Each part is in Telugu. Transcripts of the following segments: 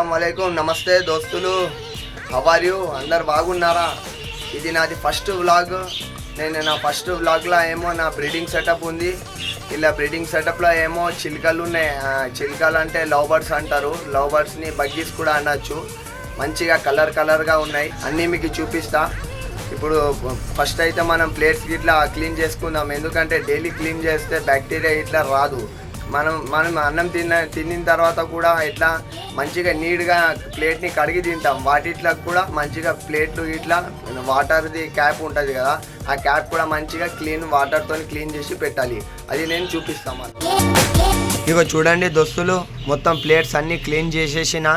అస్సలాముఅలైకుం నమస్తే దోస్తులు, హౌ ఆర్ యూ? అందరు బాగున్నారా? ఇది నాది ఫస్ట్ వ్లాగ్. నేను నా ఫస్ట్ వ్లాగ్లో ఏమో నా బ్రీడింగ్ సెటప్ ఉంది. ఇలా బ్రీడింగ్ సెటప్లో ఏమో చిలుకలు ఉన్నాయి. చిలుకలు అంటే లవ్ బర్డ్స్ అంటారు. లవ్ బర్డ్స్ని బగ్గీస్ కూడా అనొచ్చు. మంచిగా కలర్గా ఉన్నాయి. అన్నీ మీకు చూపిస్తా. ఇప్పుడు ఫస్ట్ అయితే మనం ప్లేట్స్ ఇట్లా క్లీన్ చేసుకుందాం. ఎందుకంటే డైలీ క్లీన్ చేస్తే బ్యాక్టీరియా ఇట్లా రాదు. మనం అన్నం తిన్న తర్వాత కూడా ఇట్లా మంచిగా నీట్గా ప్లేట్ని కడిగి తింటాం. వాటిట్లో కూడా మంచిగా ప్లేట్లు ఇట్లా వాటర్ది క్యాప్ ఉంటుంది కదా, ఆ క్యాప్ కూడా మంచిగా క్లీన్ వాటర్తో క్లీన్ చేసి పెట్టాలి. అది నేను చూపిస్తాను. ఇక చూడండి దోస్తులు, మొత్తం ప్లేట్స్ అన్నీ క్లీన్ చేసేసిన.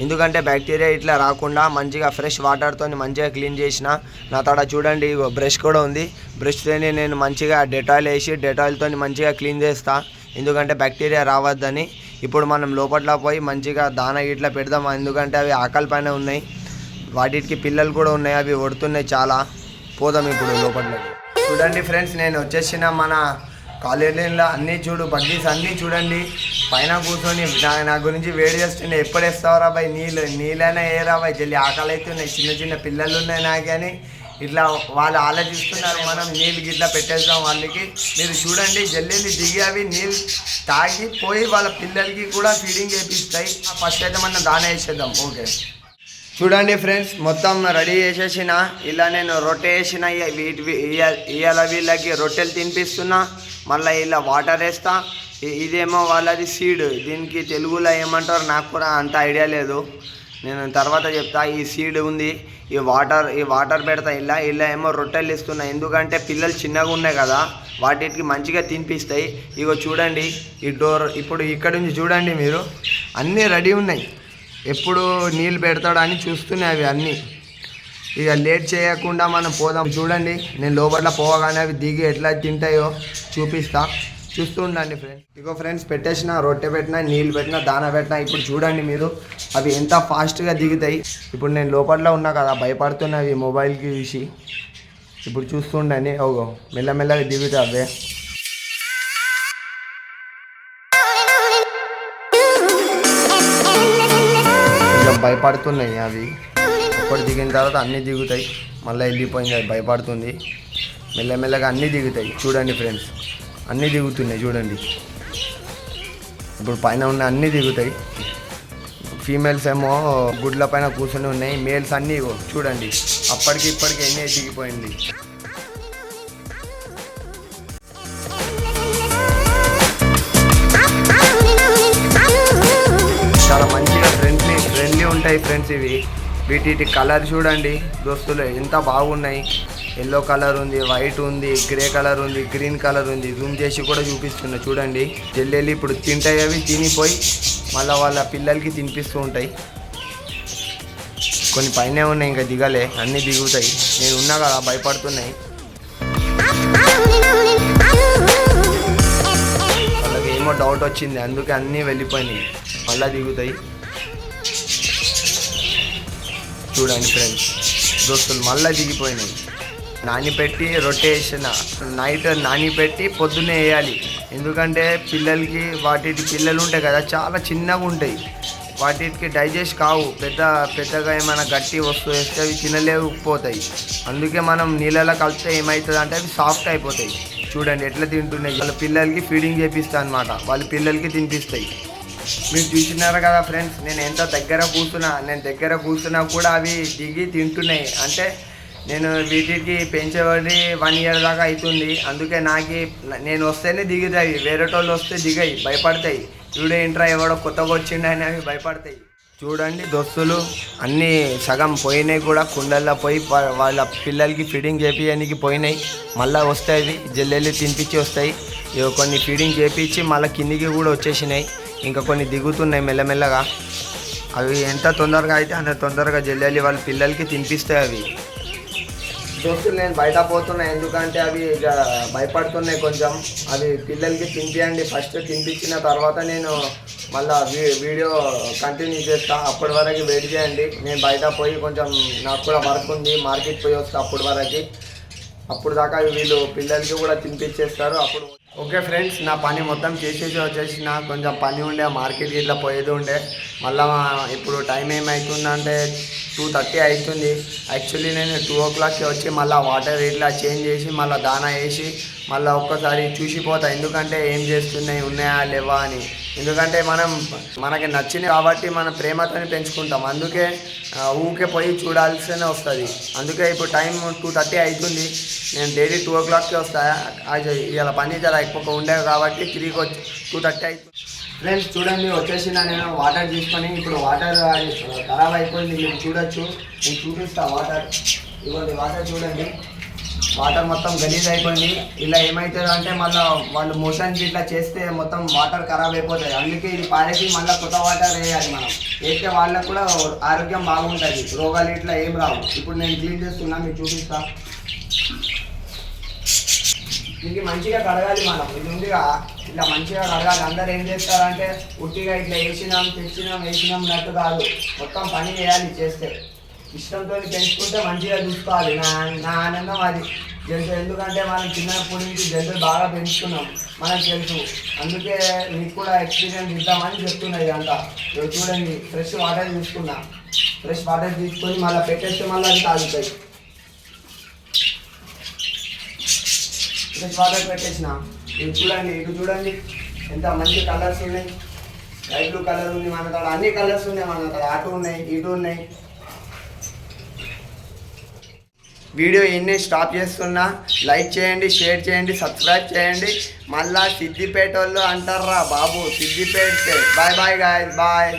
ఎందుకంటే బ్యాక్టీరియా ఇట్లా రాకుండా మంచిగా ఫ్రెష్ వాటర్తో మంచిగా క్లీన్ చేసిన. నా తోడ చూడండి బ్రష్ కూడా ఉంది. బ్రష్తోని నేను మంచిగా డెటాయిల్ వేసి డెటాయిల్తో మంచిగా క్లీన్ చేస్తా. ఎందుకంటే బ్యాక్టీరియా రావద్దని. ఇప్పుడు మనం లోపల పోయి మంచిగా దాన ఇట్లా పెడదాం. ఎందుకంటే అవి ఆకలి పైన ఉన్నాయి. వాటికి పిల్లలు కూడా ఉన్నాయి, అవి ఒడుతున్నాయి చాలా. పోదాం ఇప్పుడు లోపల. చూడండి ఫ్రెండ్స్, నేను వచ్చేసిన మన కాలేజీలో అన్నీ బగ్గీస్ అన్నీ చూడండి. పైన కూర్చొని నా గురించి వేడి చేస్తుండే. ఎప్పుడు వేస్తావురా బాయ్ నీళ్ళైనా ఏరా బాయ్, జల్లి ఆకలి అవుతున్నాయి. చిన్న పిల్లలు ఉన్నాయి నాకు అని ఇట్లా వాళ్ళు ఆలోచిస్తున్నారు. మనం నీళ్ళు గిట్లా పెట్టేద్దాం వాళ్ళకి. మీరు చూడండి జల్లి దిగి అవి నీళ్ళు తాగి పోయి వాళ్ళ పిల్లలకి కూడా ఫీడింగ్ చేపిస్తాయి. ఫస్ట్ అయితే మనం దాన వేసేద్దాం. ఓకే చూడండి ఫ్రెండ్స్, మొత్తం రెడీ చేసేసిన. ఇలా నేను రొట్టె వేసిన. ఇవాళ వీళ్ళకి రొట్టెలు తినిపిస్తున్నా. మళ్ళీ ఇలా వాటర్ వేస్తా. ఇదేమో వాళ్ళది సీడ్. దీనికి తెలుగులో ఏమంటారు నాకు కూడా అంత ఐడియా లేదు, నేను తర్వాత చెప్తా. ఈ సీడ్ ఉంది, ఈ వాటర్ పెడతా. ఇలా ఏమో రొట్టెలు ఇస్తున్నా. ఎందుకంటే పిల్లలు చిన్నగా ఉన్నాయి కదా, వాటికి మంచిగా తినిపిస్తాయి. ఇగో చూడండి ఈ డోర్. ఇప్పుడు ఇక్కడ నుంచి చూడండి మీరు, అన్నీ రెడీ ఉన్నాయి. ఎప్పుడు నీళ్ళు పెడతాడని చూస్తున్నాయి అవి అన్నీ. ఇక లేట్ చేయకుండా మనం పోదాం. చూడండి నేను లోపల పోవగానే అవి దిగి ఎట్లా తింటాయో చూపిస్తా. చూస్తూ ఉండండి ఫ్రెండ్స్. ఇగో ఫ్రెండ్స్, పెట్టేసిన, రొట్టె పెట్టినా, నీళ్ళు పెట్టినా, దాన పెట్టినా. ఇప్పుడు చూడండి మీరు అవి ఎంత ఫాస్ట్గా దిగుతాయి. ఇప్పుడు నేను లోపల ఉన్నా కదా, భయపడుతున్నవి మొబైల్కి చూసి. ఇప్పుడు చూస్తూ ఉండండి. ఓగో మెల్లమెల్లగా దిగుతాయి అవే. కొంచెం భయపడుతున్నాయి అవి. ఒకటి దిగిన తర్వాత అన్నీ దిగుతాయి. మళ్ళీ వెళ్ళిపోయింది, అది భయపడుతుంది. మెల్లమెల్లగా అన్నీ దిగుతాయి. చూడండి ఫ్రెండ్స్, అన్నీ దిగుతున్నాయి చూడండి. ఇప్పుడు పైన ఉన్న అన్నీ దిగుతాయి. ఫీమేల్స్ ఏమో గుడ్ల పైన కూర్చొని ఉన్నాయి. మేల్స్ అన్నీ చూడండి అప్పటికి ఇప్పటికి ఎన్ని దిగిపోయింది. చాలా మంచిగా ఫ్రెండ్లీ ఉంటాయి ఫ్రెండ్స్ ఇవి. వీటి కలర్ చూడండి దోస్తులు ఎంత బాగున్నాయి. ఎల్లో కలర్ ఉంది, వైట్ ఉంది, గ్రే కలర్ ఉంది, గ్రీన్ కలర్ ఉంది. జూమ్ చేసి కూడా చూపిస్తున్నా చూడండి. జల్లెల్లి ఇప్పుడు తింటాయి. అవి తినిపోయి మళ్ళీ వాళ్ళ పిల్లలకి తినిపిస్తూ ఉంటాయి. కొన్ని పైనే ఉన్నాయి, ఇంకా దిగలే. అన్నీ దిగుతాయి. నేను ఉన్నా కదా, భయపడుతున్నాయి. వాళ్ళకి ఏమో డౌట్ వచ్చింది, అందుకే అన్నీ వెళ్ళిపోయినాయి. మళ్ళీ దిగుతాయి. చూడండి ఫ్రెండ్స్ దోస్తులు, మళ్ళీ దిగిపోయినాయి. నానిపెట్టి రొట్టె వేసిన. నైట్ నానిపెట్టి పొద్దున్నే వేయాలి. ఎందుకంటే పిల్లలకి వాటికి పిల్లలు ఉంటాయి కదా, చాలా చిన్నగా ఉంటాయి. వాటికి డైజెస్ట్ కావు. పెద్దగా ఏమైనా గట్టి వస్తువు వేస్తే అవి తినలేకపోతాయి. అందుకే మనం నీళ్ళలో కలిపితే ఏమవుతుంది అంటే అవి సాఫ్ట్ అయిపోతాయి. చూడండి ఎట్లా తింటున్నాయి. వాళ్ళ పిల్లలకి ఫీడింగ్ చేపిస్తాయి అన్నమాట. వాళ్ళ పిల్లలకి తినిపిస్తాయి. మీరు చూసినారు కదా ఫ్రెండ్స్, నేను ఎంత దగ్గర కూర్చున్నా కూడా అవి దిగి తింటున్నాయి. అంటే నేను వీటికి పెంచేవాడి 1 year దాకా అవుతుంది. అందుకే నేను వస్తేనే దిగుతాయి. వేరేటోళ్ళు వస్తే దిగాయి, భయపడతాయి. వీడియో ఇంట్రా ఎవడో కొత్తగా వచ్చిండని అవి భయపడతాయి. చూడండి దోస్తులు, అన్నీ సగం పోయినాయి కూడా. కుండల్లో పోయి వాళ్ళ పిల్లలకి ఫీడింగ్ చేపించడానికి పోయినాయి. మళ్ళీ వస్తాయి, జల్లెల్లి తినిపించి వస్తాయి. ఇవి కొన్ని ఫీడింగ్ చేపించి మళ్ళీ కిందికి కూడా వచ్చేసినాయి. ఇంకా కొన్ని దిగుతున్నాయి మెల్లమెల్లగా. అవి ఎంత తొందరగా అయితే అంత తొందరగా జల్లెల్లి వాళ్ళ పిల్లలకి తినిపిస్తాయి అవి. దోస్తులు నేను బయట పోతున్నా, ఎందుకంటే అవి భయపడుతున్నాయి కొంచెం. అవి పిల్లలకి తినిపియండి. ఫస్ట్ తినిపించిన తర్వాత నేను మళ్ళీ వీడియో కంటిన్యూ చేస్తా. అప్పటి వరకు వెయిట్ చేయండి. నేను బయట పోయి కొంచెం నాకు కూడా వర్క్ ఉంది, మార్కెట్ పోయి వస్తా. అప్పటి దాకా వీళ్ళు పిల్లలకి కూడా తినిపించేస్తారు. అప్పుడు ఓకే ఫ్రెండ్స్, నా పని మొత్తం చేసేసి వచ్చేసిన. కొంచెం పని ఉండే, మార్కెట్కి ఇట్లా పోయేది ఉండే. మళ్ళీ ఇప్పుడు టైం ఏమవుతుందంటే 2:30 అవుతుంది. యాక్చువల్లీ నేను 2 o'clockకి వచ్చి మళ్ళీ వాటర్ ఇట్లా చేంజ్ చేసి మళ్ళీ దానా వేసి మళ్ళీ ఒక్కసారి చూసిపోతా, ఎందుకంటే ఏం చేస్తున్నాయి, ఉన్నాయా లేవా అని. ఎందుకంటే మనకి నచ్చింది కాబట్టి మనం ప్రేమతో పెంచుకుంటాం. అందుకే ఊకే పోయి చూడాల్సిన వస్తుంది. అందుకే ఇప్పుడు టైం 2:30 అవుతుంది. నేను డైలీ 2 o'clockకి వస్తాయా. ఇలా పని జర ఎక్కువ ఉండే కాబట్టి తిరిగి వచ్చి 2:30 అవుతుంది. ఫ్రెండ్స్ చూడండి, వచ్చేసిన నేను వాటర్ తీసుకొని. ఇప్పుడు వాటర్ ఖరాబ్ అయిపోయింది, మీరు చూడొచ్చు. నేను చూపిస్తా వాటర్. ఇవ్వండి వాటర్ చూడండి, వాటర్ మొత్తం గలీజ్ అయిపోయింది. ఇలా ఏమవుతుంది అంటే మళ్ళీ వాళ్ళు మోషన్కి ఇట్లా చేస్తే మొత్తం వాటర్ ఖరాబ్ అయిపోతాయి. అందుకే ఇది పారేసి మళ్ళీ కొత్త వాటర్ వేయాలి. మనం వేస్తే వాళ్ళకు కూడా ఆరోగ్యం బాగుంటుంది, రోగాలు ఇట్లా ఏం రావు. ఇప్పుడు నేను క్లీన్ చేస్తున్నా, మీకు చూపిస్తా. ఇది మంచిగా కడగాలి. మనం ఇది ఉందిగా, ఇట్లా మంచిగా కడగాలి. అందరు ఏం చేస్తారంటే ఉట్టిగా ఇట్లా వేసినాం నట్టు కాదు. మొత్తం పని చేయాలి. చేస్తే ఇష్టంతో పెంచుకుంటే మంచిగా చూసుకోవాలి. నా ఆనందం అది జంతువు. ఎందుకంటే మనం చిన్నప్పటి నుంచి జంతువులు బాగా పెంచుకున్నాం, మనకు తెలుసు. అందుకే మీకు కూడా ఎక్స్పీరియన్స్ ఇద్దామని చెప్తున్నా. ఇదంతా చూడండి, ఫ్రెష్ వాటర్ తీసుకున్నా. ఫ్రెష్ వాటర్ తీసుకొని మళ్ళీ పెట్టేస్తే మళ్ళీ అది తాగుతాయి. ఫ్రెష్ వాటర్ పెట్టేసిన. ఇటు చూడండి ఎంత మంచి కలర్స్ ఉన్నాయి. స్కై బ్లూ కలర్ ఉంది మన కాడ, అన్ని కలర్స్ ఉన్నాయి మన కాడ. అటు ఉన్నాయి, ఇటు ఉన్నాయి. వీడియో ఎన్ని స్టాప్ చేస్తున్నా. లైక్ చేయండి, షేర్ చేయండి, సబ్స్క్రైబ్ చేయండి. మళ్ళా సిద్దిపేట వాళ్ళు అంటారా బాబు, Siddipet. Bye bye guys, bye.